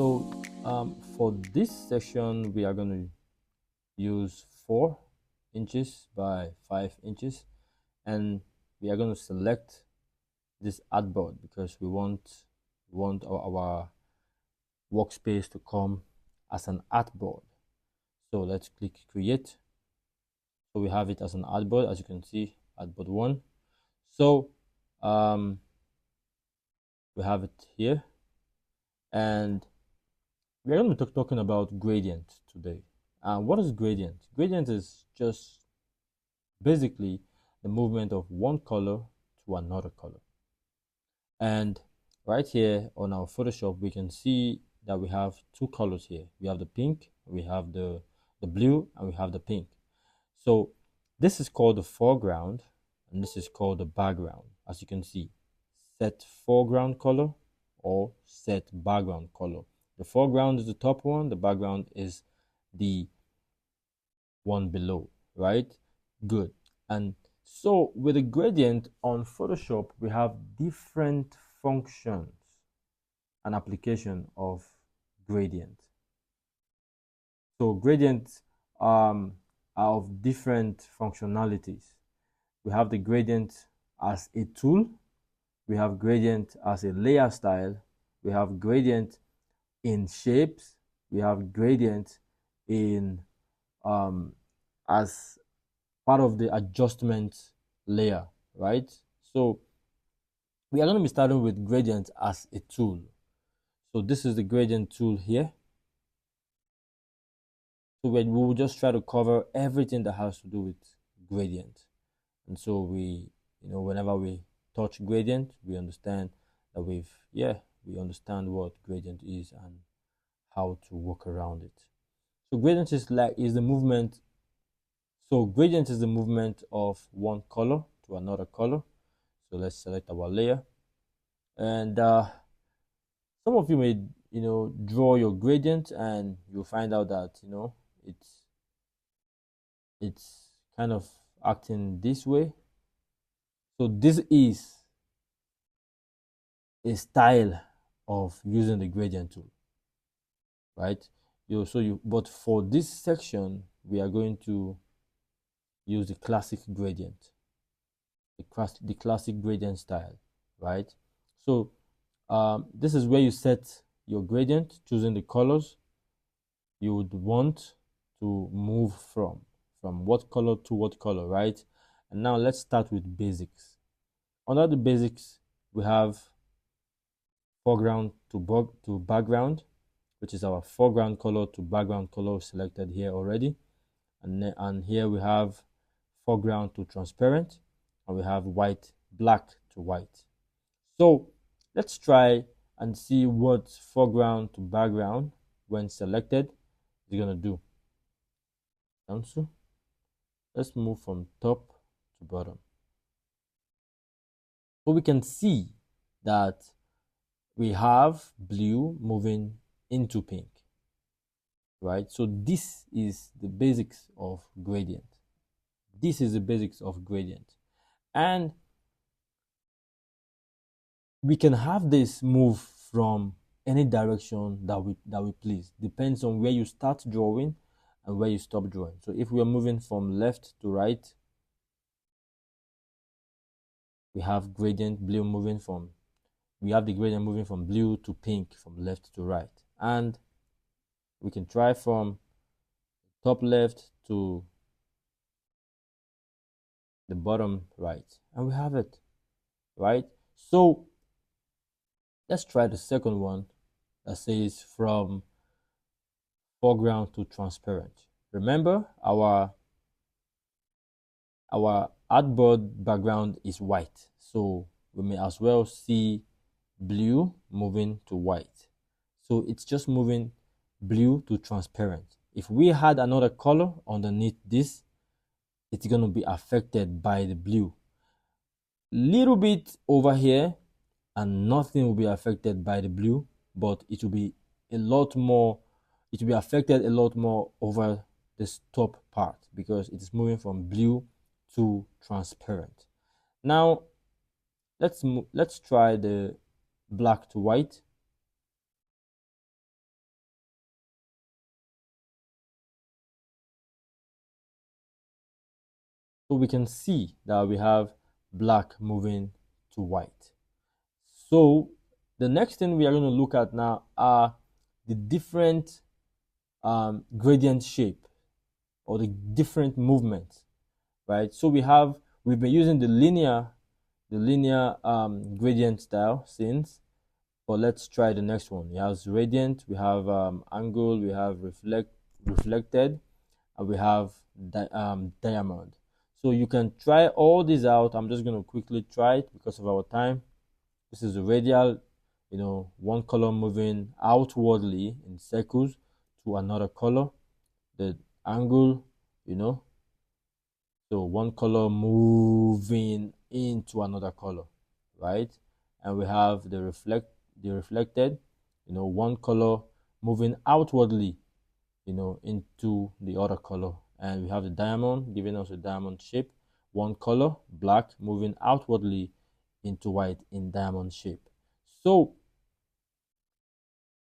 For this section, we are going to use 4 inches by 5 inches, and we are going to select this artboard because we want our workspace to come as an artboard. So let's click create. So we have it as an artboard, as you can see, artboard 1. So we have it here, and we're going to be talking about gradient today. What is gradient? Gradient is just basically the movement of one color to another color. And right here on our Photoshop, we can see that we have 2 colors here. We have the pink, we have the blue, and we have the pink. So this is called the foreground, and this is called the background. As you can see, set foreground color or set background color. The foreground is the top one, the background is the one below, right? Good. And so with the gradient on Photoshop, we have different functions and application of gradient. So gradients are of different functionalities. We have the gradient as a tool, we have gradient as a layer style, we have gradient in shapes, we have gradient in as part of the adjustment layer, right? So we are going to be starting with gradient as a tool. So this is the gradient tool here. So we will just try to cover everything that has to do with gradient. And so we, whenever we touch gradient, we understand that we understand what gradient is and how to work around it. So gradient is the movement. So gradient is the movement of one color to another color. So let's select our layer, and some of you may draw your gradient, and you'll find out that it's kind of acting this way. So this is a style of using the gradient tool, right? But for this section, we are going to use the classic gradient, the classic gradient style, right? So this is where you set your gradient, choosing the colors you would want to move from what color to what color, right? And now let's start with basics. Under the basics, we have foreground to background, which is our foreground color to background color selected here already. And here we have foreground to transparent, and we have black to white. So let's try and see what foreground to background, when selected, is going to do. So let's move from top to bottom. So we can see that we have blue moving into pink, right? So this is the basics of gradient. This is the basics of gradient. And we can have this move from any direction that we please. Depends on where you start drawing and where you stop drawing. So if we are moving from left to right, we have the gradient moving from blue to pink, from left to right. And we can try from top left to the bottom right, and we have it, right? So let's try the second one that says from foreground to transparent. Remember, our artboard background is white, so we may as well see blue moving to white. So it's just moving blue to transparent. If we had another color underneath this, it's going to be affected by the blue. Little bit over here, and nothing will be affected by the blue, but it will be affected a lot more over this top part because it is moving from blue to transparent. Now let's try the black to white. So we can see that we have black moving to white. So the next thing we are going to look at now are the different gradient shape or the different movements, right? So we've been using the linear gradient style since, but let's try the next one. We have radiant, we have angle, we have reflected, and we have diamond. So you can try all these out. I'm just going to quickly try it because of our time. This is the radial, one color moving outwardly in circles to another color. The angle, so one color moving into another color, right? And we have the reflected, one color moving outwardly, into the other color. And we have the diamond giving us a diamond shape, one color, black, moving outwardly into white in diamond shape. So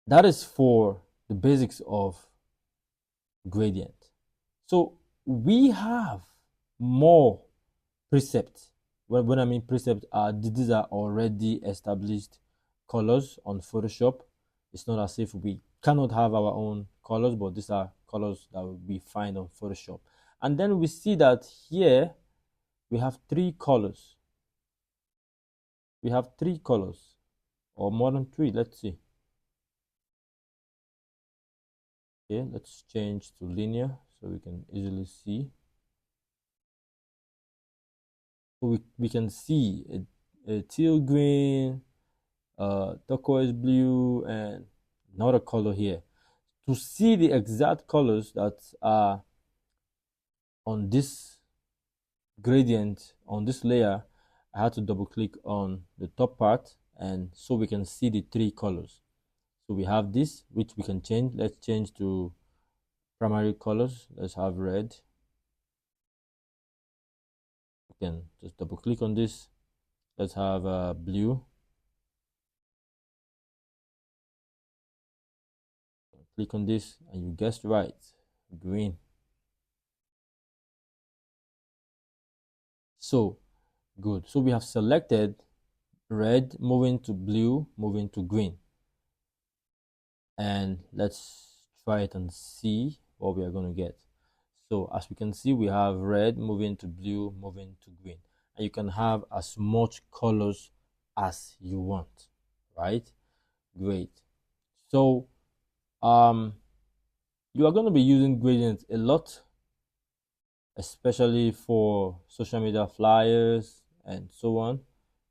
that is for the basics of gradient. So we have more precepts. When I mean precepts, these are already established colors on Photoshop. It's not as if we cannot have our own colors, but these are colors that we find on Photoshop. And then we see that here we have three colors. We have three colors, or more than three. Let's see. Okay, let's change to linear so we can easily see. So we can see a teal green, turquoise blue, and another color here. To see the exact colors that are on this gradient, on this layer, I had to double click on the top part, and so we can see the three colors. So we have this, which we can change. Let's change to primary colors. Let's have red. We can just double click on this. Let's have blue. Click on this, and you guessed right, green. So good. So we have selected red, moving to blue, moving to green. And let's try it and see what we are going to get. So as we can see, we have red moving to blue, moving to green. And you can have as much colors as you want, right? Great. So you are going to be using gradients a lot, especially for social media flyers and so on.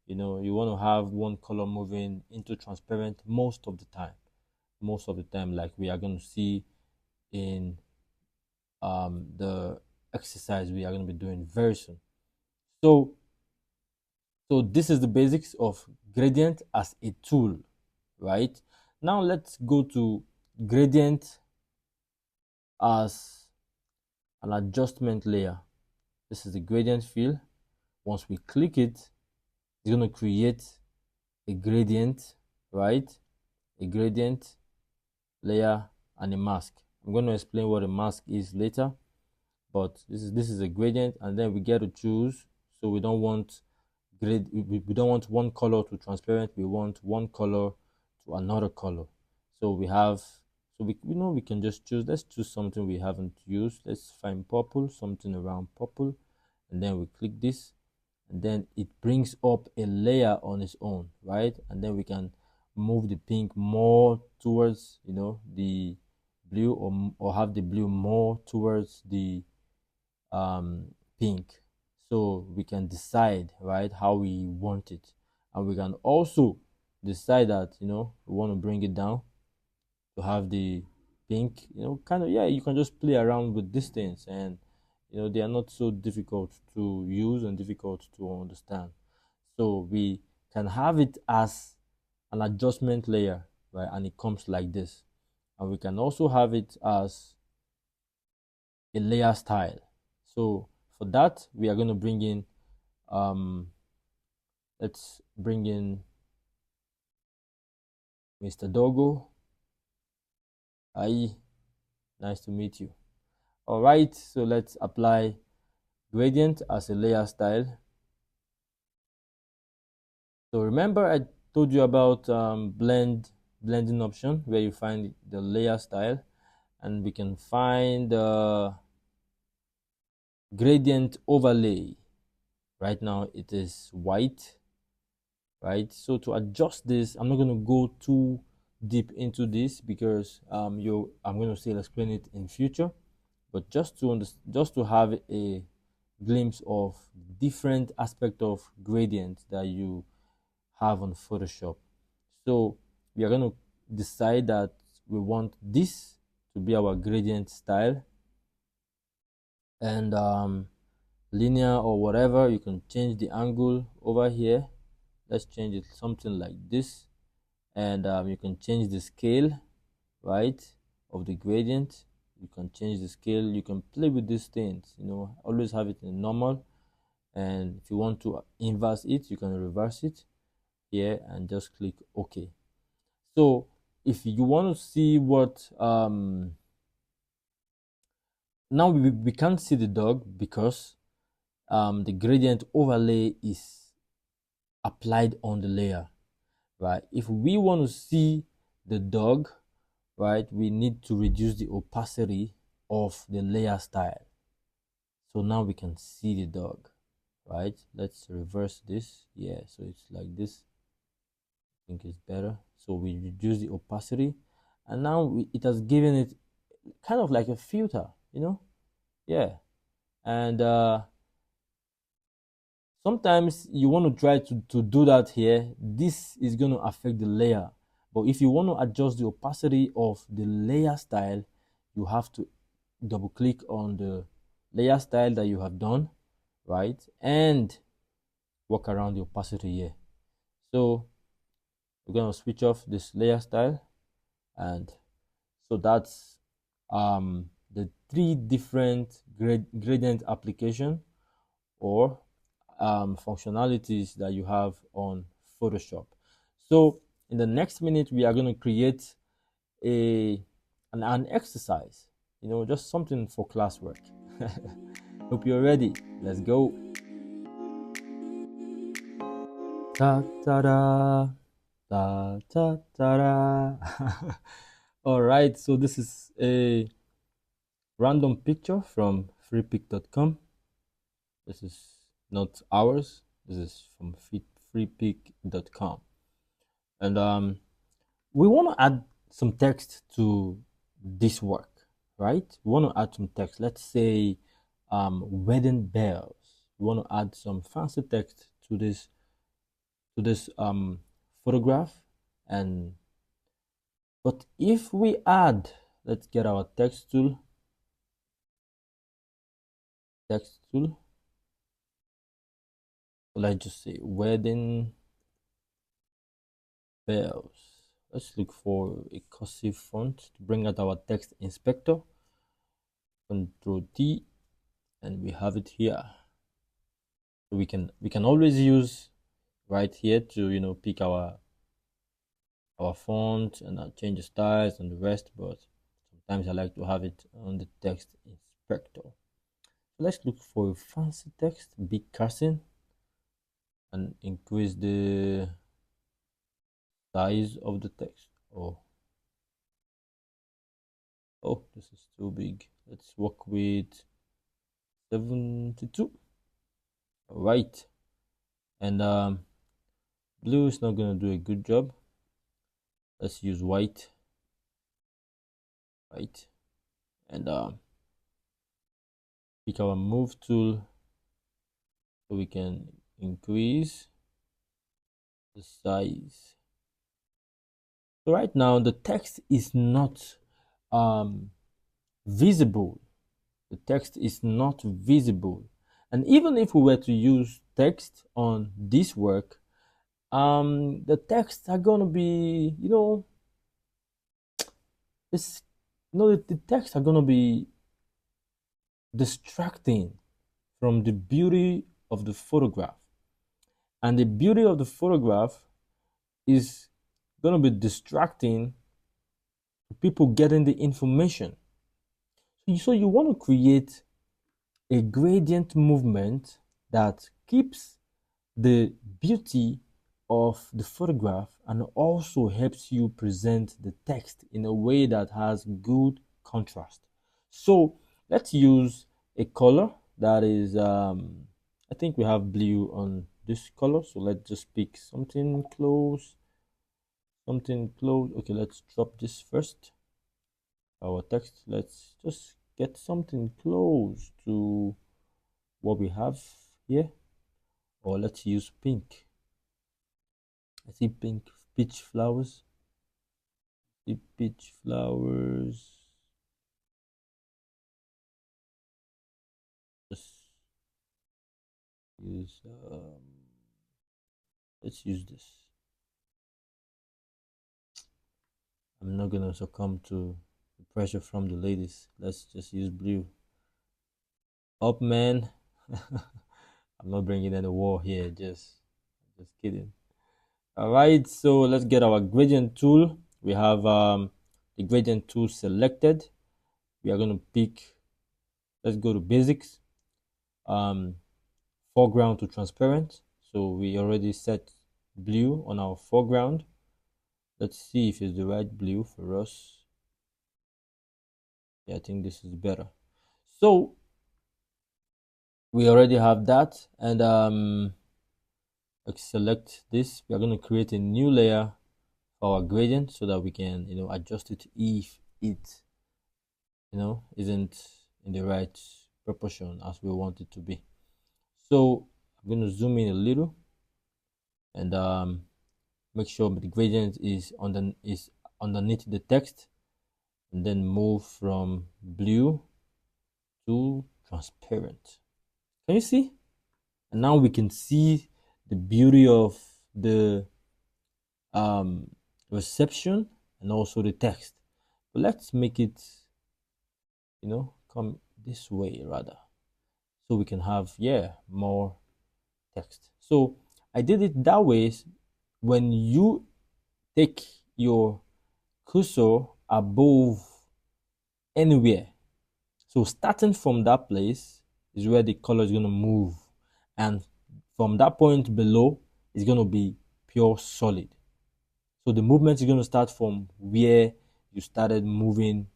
You want to have one color moving into transparent most of the time, like we are going to see in the exercise we are going to be doing very soon. So this is the basics of gradient as a tool, right? Now let's go to gradient as an adjustment layer. This is the gradient fill. Once we click it, it's going to create a gradient, right? A gradient layer and a mask. I'm going to explain what a mask is later, but this is a gradient, and then we get to choose. So we don't want we don't want one color to transparent, we want one color to another color. So we can just choose. Let's choose something we haven't used. Let's find purple, something around purple, and then we click this, and then it brings up a layer on its own, right? And then we can move the pink more towards the blue, or have the blue more towards the pink, so we can decide, right, how we want it. And we can also decide that we want to bring it down to have the pink, kind of, yeah, you can just play around with these things, and they are not so difficult to use and difficult to understand. So we can have it as an adjustment layer, right? And it comes like this. And we can also have it as a layer style. So for that, we are going to bring in let's bring in Mr. Doggo. Hi, nice to meet you. All right, so let's apply gradient as a layer style. So remember I told you about blending option, where you find the layer style, and we can find gradient overlay. Right now it is white, right? So to adjust this, I'm not going to go too deep into this because I'm going to still explain it in future, but just to have a glimpse of different aspect of gradient that you have on Photoshop. So we are going to decide that we want this to be our gradient style, and linear or whatever. You can change the angle over here. Let's change it something like this, and you can change the scale, right, of the gradient. You can change the scale. You can play with these things, always have it in normal, and if you want to inverse it, you can reverse it here and just click OK. So if you want to see what now we can't see the dog because the gradient overlay is applied on the layer, right? If we want to see the dog, right, we need to reduce the opacity of the layer style. So now we can see the dog, right? Let's reverse this. Yeah, so it's like this. I think it's better. So we reduce the opacity, and now it has given it kind of like a filter, yeah. And sometimes you want to try to do that here. This is going to affect the layer, but if you want to adjust the opacity of the layer style, you have to double click on the layer style that you have done, right, and work around the opacity here. So we're going to switch off this layer style, and so that's the three different gradient application or functionalities that you have on Photoshop. So in the next minute, we are going to create an exercise, just something for classwork. Hope you're ready. Let's go. Ta ta da, ta ta ta da. All right, so this is a random picture from freepic.com. This is not ours. This is from freepic.com. And we want to add some text to this work, right? We want to add some text. Let's say wedding bells. We want to add some fancy text to this photograph. But if we add, let's get our text tool. Let's just say wedding bells. Let's look for a cursive font to bring out our text inspector. Control T, and we have it here. So we can always use right here to pick our font and change the styles and the rest, but sometimes I like to have it on the text inspector. So let's look for a fancy text, big cursing, and increase the size of the text. Oh, this is too big. Let's work with 72. All right, and blue is not going to do a good job. Let's use white, and pick our move tool so we can increase the size. So right now the text is not visible. The text is not visible, and even if we were to use text on this work, the texts are gonna be, the texts are gonna be distracting from the beauty of the photograph, and the beauty of the photograph is gonna be distracting to people getting the information. So you want to create a gradient movement that keeps the beauty of the photograph and also helps you present the text in a way that has good contrast. So let's use a color that is, I think we have blue on this color. So let's just pick something close, something close. Okay, let's drop this first. Our text, let's just get something close to what we have here, or let's use pink. I see pink peach flowers. The peach flowers. Just use. Let's use this. I'm not gonna succumb to the pressure from the ladies. Let's just use blue. Up, man. I'm not bringing any war here. Just kidding. All right. So let's get our gradient tool. We have the gradient tool selected. We are gonna pick. Let's go to basics. Foreground to transparent. So we already set blue on our foreground. Let's see if it's the right blue for us. Yeah, I think this is better. So we already have that, and let's select this. We are going to create a new layer for our gradient so that we can, adjust it if it, isn't in the right proportion as we want it to be. So I'm going to zoom in a little and make sure the gradient is underneath the text, and then move from blue to transparent. Can you see? And now we can see the beauty of the reception and also the text. But let's make it, come this way rather, so we can have more text. So I did it that way. When you take your cursor above anywhere, so starting from that place is where the color is going to move, and from that point below is going to be pure solid. So the movement is going to start from where you started moving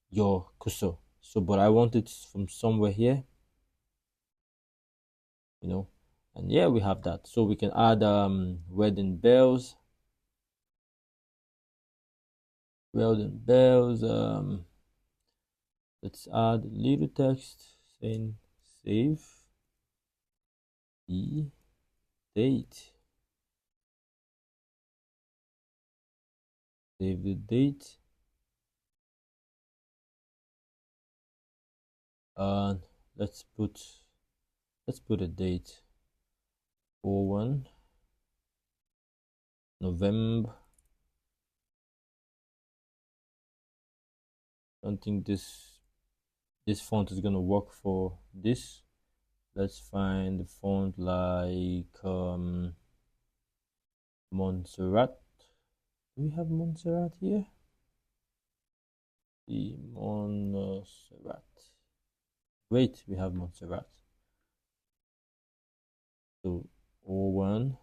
your cursor. So but I want it from somewhere here, and yeah, we have that. So we can add wedding bells. Let's add a little text saying save the date. Save the date. And let's put a date. 01 November. I don't think this font is gonna work for this. Let's find the font like Montserrat. Do we have Montserrat here? The Montserrat. Wait, we have Montserrat. So 01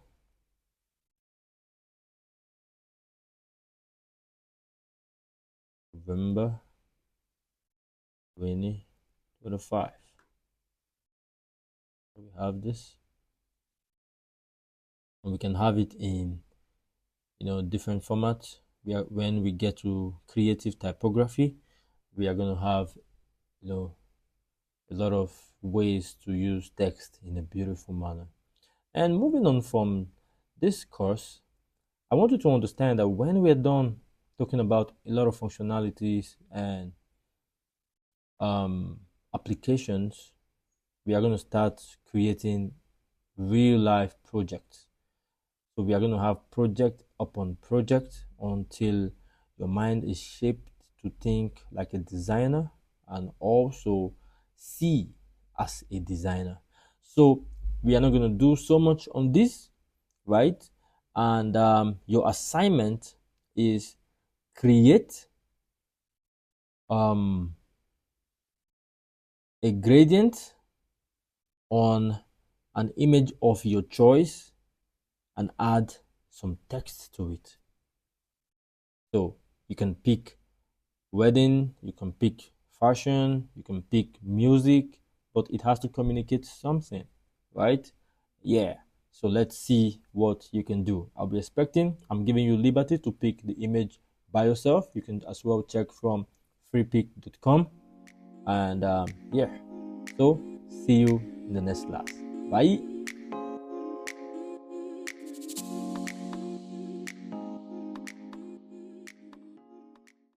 November 2025. So we have this, and we can have it in different formats. When we get to creative typography, we are going to have a lot of ways to use text in a beautiful manner. And moving on from this course, I want you to understand that when we're done talking about a lot of functionalities and applications, we are going to start creating real life projects. So we are going to have project upon project until your mind is shaped to think like a designer and also see as a designer. So we are not going to do so much on this, right? And your assignment is create a gradient on an image of your choice and add some text to it. So you can pick wedding, you can pick fashion, you can pick music, but it has to communicate something, right? Yeah. So let's see what you can do. I'll be expecting, I'm giving you liberty to pick the image by yourself. You can as well check from freepick.com. And yeah, so see you in the next class. Bye.